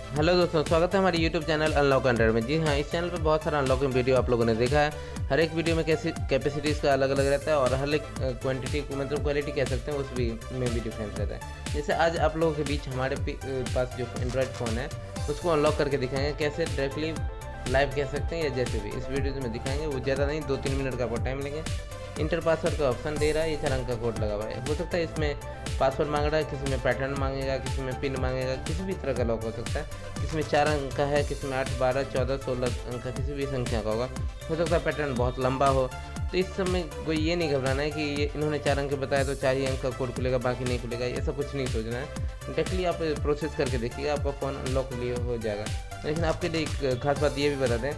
Hello दोस्तों, स्वागत है हमारे यूट्यूब चैनल अनलॉक 100 में। जी हाँ, इस चैनल पर बहुत सारा अनलॉकिंग वीडियो आप लोगों ने देखा है। हर एक वीडियो में कैसी कैपेसिटीज़ का अलग अलग रहता है और हर एक क्वांटिटी मतलब क्वालिटी कह सकते हैं, उस भी में भी डिफरेंस रहता है। जैसे आज आप लोगों के बीच हमारे पास जो एंड्रॉयड फ़ोन है उसको अनलॉक करके दिखाएंगे, कैसे डायरेक्टली लाइव कह सकते हैं या जैसे भी इस वीडियो में दिखाएंगे। वो ज़्यादा नहीं, 2-3 मिनट का आपको टाइम लेंगे। इंटर पासवर्ड का ऑप्शन दे रहा है, ये 4 अंक का कोड लगा हुआ है। हो सकता है इसमें पासवर्ड मांग रहा है, किसी में पैटर्न मांगेगा, किसी में पिन मांगेगा, किसी भी तरह का लॉक हो सकता है। किसी में 4 अंक का है, किसी में 8, 12, 14, 16 अंक का, किसी भी संख्या का होगा। हो सकता है पैटर्न बहुत लंबा हो, तो इस समय कोई ये नहीं घबराना है कि ये इन्होंने 4 अंक बताया तो 4 ही अंक का कोड खुलेगा, बाकी नहीं खुलेगा। ऐसा कुछ नहीं सोचना है। डायरेक्टली आप प्रोसेस करके देखिएगा, आपका फ़ोन अनलॉक हो जाएगा। लेकिन आपके लिए एक खास बात ये भी बता दें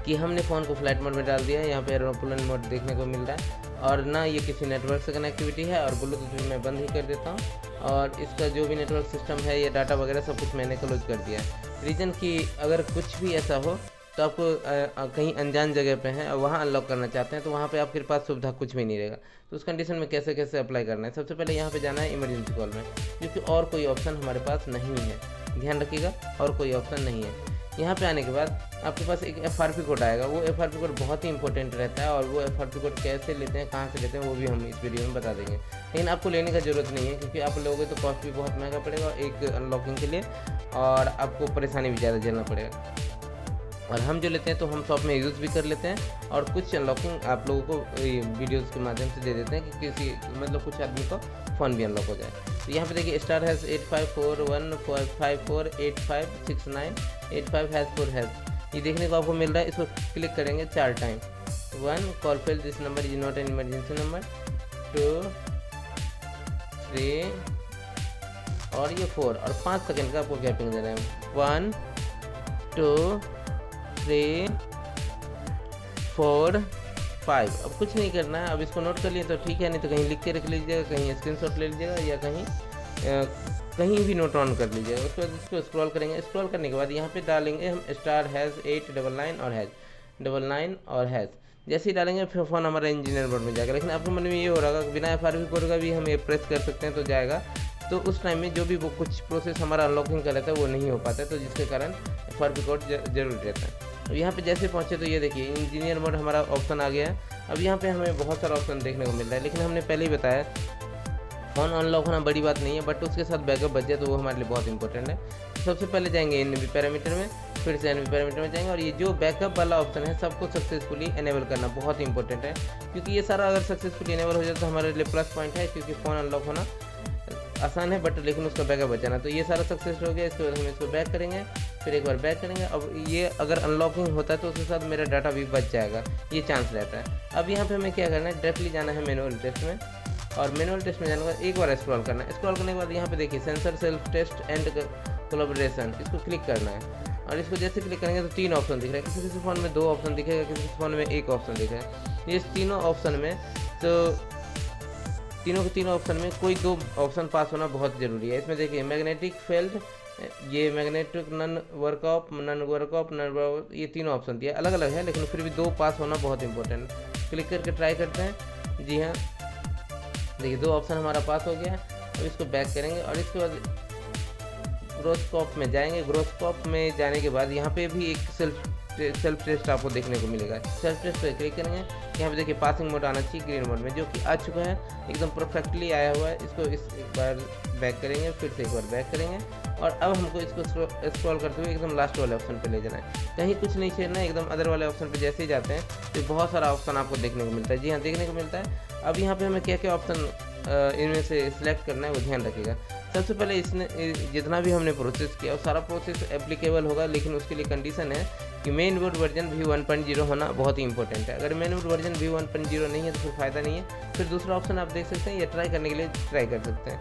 कि हमने फ़ोन को फ्लाइट मोड में डाल दिया है। यहाँ पे एरोप्लेन मोड देखने को मिल रहा है और ना ये किसी नेटवर्क से कनेक्टिविटी है, और ब्लूटूथ मैं बंद ही कर देता हूँ। और इसका जो भी नेटवर्क सिस्टम है, ये डाटा वगैरह सब कुछ मैंने क्लोज कर दिया है। रीज़न कि अगर कुछ भी ऐसा हो तो आपको कहीं अनजान जगह पे हैं और वहाँ अनलॉक करना चाहते हैं, तो वहाँ पे आपके पास सुविधा कुछ भी नहीं रहेगा। तो उस कंडीशन में कैसे कैसे अप्लाई करना है, सबसे पहले यहाँ पे जाना है इमरजेंसी कॉल में, क्योंकि और कोई ऑप्शन हमारे पास नहीं है। ध्यान रखिएगा, और कोई ऑप्शन नहीं है। यहाँ पे आने के बाद आपके पास एक FRP कोड आएगा। वो FRP कोड बहुत ही इंपॉर्टेंट रहता है, और वो FRP कोड कैसे लेते हैं, कहाँ से लेते हैं, वो भी हम इस वीडियो में बता देंगे। लेकिन आपको लेने का ज़रूरत नहीं है, क्योंकि आप लोगोगे तो कॉस्ट भी बहुत महंगा पड़ेगा एक अनलॉकिंग के लिए, और आपको परेशानी भी ज़्यादा झेलना पड़ेगा। और हम जो लेते हैं तो हम शॉप में यूज़ भी कर लेते हैं, और कुछ अनलॉकिंग आप लोगों को वीडियोज़ के माध्यम से दे देते हैं कि किसी मतलब कुछ आदमी को फ़ोन भी अनलॉक हो जाए। तो यहाँ पे देखिए स्टार हैज़ 854154856985 ये देखने को आपको मिल रहा है। इसको क्लिक करेंगे 4 time. 1 call fail, this number is not an emergency number. 2, 3 और ये 4 और 5 सेकेंड का आपको गैपिंग देना है। 1, 2, 3, 4, 5। अब कुछ नहीं करना है। अब इसको नोट कर लिए तो ठीक है, नहीं तो कहीं लिख के रख लीजिएगा, कहीं स्क्रीनशॉट ले लीजिएगा, या कहीं भी नोट ऑन कर लीजिएगा। उसके बाद इसको स्क्रॉल करेंगे। स्क्रॉल करने के बाद यहाँ पे डालेंगे हम स्टार हैज़ 899 और हैज़ 99 और हैज़। जैसे ही डालेंगे फिर फ़ोन हमारा इंजीनियर मोड में जाएगा। लेकिन आपके मन में ये हो रहा है बिना FRP कोड का भी हम ये प्रेस कर सकते हैं तो जाएगा। तो उस टाइम में जो भी वो कुछ प्रोसेस हमारा अनलॉकिंग का रहता है वो नहीं हो पाता है, तो जिसके कारण FRP कोड जरूरी रहता है। अब यहाँ पे जैसे पहुँचे तो ये देखिए इंजीनियर मोड हमारा ऑप्शन आ गया है। अब यहाँ पे हमें बहुत सारा ऑप्शन देखने को मिल रहा है, लेकिन हमने पहले ही बताया फ़ोन अनलॉक होना बड़ी बात नहीं है, बट उसके साथ बैकअप बच जाए तो वो हमारे लिए बहुत इंपॉर्टेंट है। सबसे पहले जाएंगे NV पैरामीटर में, फिर से NV पैरामीटर में जाएंगे, और ये जो बैकअप वाला ऑप्शन है सबको सक्सेसफुली इनेबल करना बहुत इंपॉर्टेंट है, क्योंकि ये सारा अगर सक्सेसफुली इनेबल हो जाए तो हमारे लिए प्लस पॉइंट है, क्योंकि फ़ोन अनलॉक होना आसान है, बट लेकिन उसका बैकअप बचाना। तो ये सारा सक्सेस हो गया। इसके बाद हम इसको बैक करेंगे, फिर एक बार बैक करेंगे। अब ये अगर अनलॉकिंग होता है तो उसके साथ मेरा डाटा भी बच जाएगा, ये चांस रहता है। अब यहाँ पे हमें क्या करना है, डायरेक्टली जाना है मैनुअल टेस्ट में, और मैनुअल टेस्ट में जाने के बाद एक बार स्क्रॉल करना है। स्क्रॉल करने के बाद यहाँ पे देखिए sensor self test and collaboration, इसको क्लिक करना है। और इसको जैसे क्लिक करेंगे तो 3 ऑप्शन दिख रहा है। किसी किसी फ़ोन में 2 ऑप्शन दिखेगा, किसी किसी फ़ोन में 1 ऑप्शन दिखेगा। ये तीनों ऑप्शन में तो तीनों के तीनों ऑप्शन में कोई 2 ऑप्शन पास होना बहुत ज़रूरी है। इसमें देखिए मैग्नेटिक फेल्ड, ये मैग्नेटिक नन वर्कऑप, ये तीनों ऑप्शन दिया अलग अलग है, लेकिन फिर भी 2 पास होना बहुत इंपॉर्टेंट है। क्लिक करके ट्राई करते हैं। जी हाँ, देखिए 2 ऑप्शन हमारा पास हो गया है। अब इसको बैक करेंगे और इसके बाद ग्रोस्कोप में जाएंगे। ग्रोस्कोप में जाने के बाद यहाँ पे भी एक सेल्फ टेस्ट आपको देखने को मिलेगा। सेल्फ टेस्ट पे क्लिक करेंगे। यहाँ पे देखिए पासिंग मोड आना चाहिए ग्रीन मोड में, जो कि आ चुका है, एकदम परफेक्टली आया हुआ है। इसको एक बार बैक करेंगे, फिर से एक बार बैक करेंगे, और अब हमको इसको स्क्रॉल करते हुए एकदम लास्ट वाले ऑप्शन पे ले जाना है। कहीं कुछ नहीं छेड़ना है, एकदम अदर वाले ऑप्शन पे जैसे ही जाते हैं तो बहुत सारा ऑप्शन आपको देखने को मिलता है। जी हाँ, देखने को मिलता है। अब यहाँ पे हमें क्या क्या ऑप्शन इनमें से सिलेक्ट करना है वो ध्यान रखिएगा। सबसे पहले इसने जितना भी हमने प्रोसेस किया वो सारा प्रोसेस एप्लीकेबल होगा, लेकिन उसके लिए कंडीशन है कि मेन बोर्ड वर्जन भी 1.0 होना बहुत ही इंपॉर्टेंट है। अगर मेन बोर्ड वर्जन भी 1.0 नहीं है तो फिर फ़ायदा नहीं है। फिर दूसरा ऑप्शन आप देख सकते हैं, या ट्राई करने के लिए ट्राई कर सकते हैं।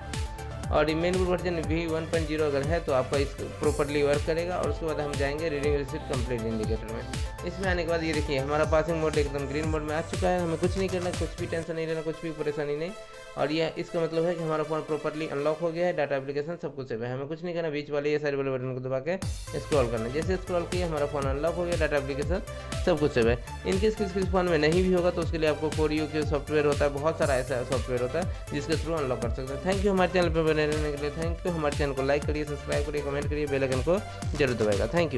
और मेन बोर्ड वर्जन भी 1.0 अगर है तो आपका इस प्रॉपरली वर्क करेगा। और उसके बाद हम जाएंगे रीडिंग रिसीट कंप्लीट इंडिकेटर में। इसमें आने के बाद ये देखिए हमारा पासिंग मोड एकदम ग्रीन मोड में आ चुका है। हमें कुछ नहीं करना, कुछ भी टेंशन नहीं लेना, कुछ भी परेशानी नहीं। और ये इसका मतलब है कि हमारा फ़ोन प्रॉपरली अनलॉक हो गया है, डाटा एप्लीकेशन सब कुछ सेव है। हमें कुछ नहीं करना, बीच वाले ये सारे वाले बटन को दबा के स्क्रॉल करना है। जैसे स्क्रॉल किया हमारा फ़ोन अनलॉक हो गया, डाटा एप्लीकेशन सब कुछ सेव है। इनकेस किसी फ़ोन में नहीं भी होगा तो उसके लिए आपको 4U के सॉफ्टवेयर होता है, बहुत सारा ऐसा सॉफ्टवेयर होता है जिसके थ्रू अनलॉक कर सकते हैं। थैंक यू हमारे चैनल पर बने रहने के लिए थैंक यू। हमारे चैनल को लाइक करिए, सब्सक्राइब करिए, कमेंट करिए, बेल आइकन को जरूर दबाएगा। Thank you.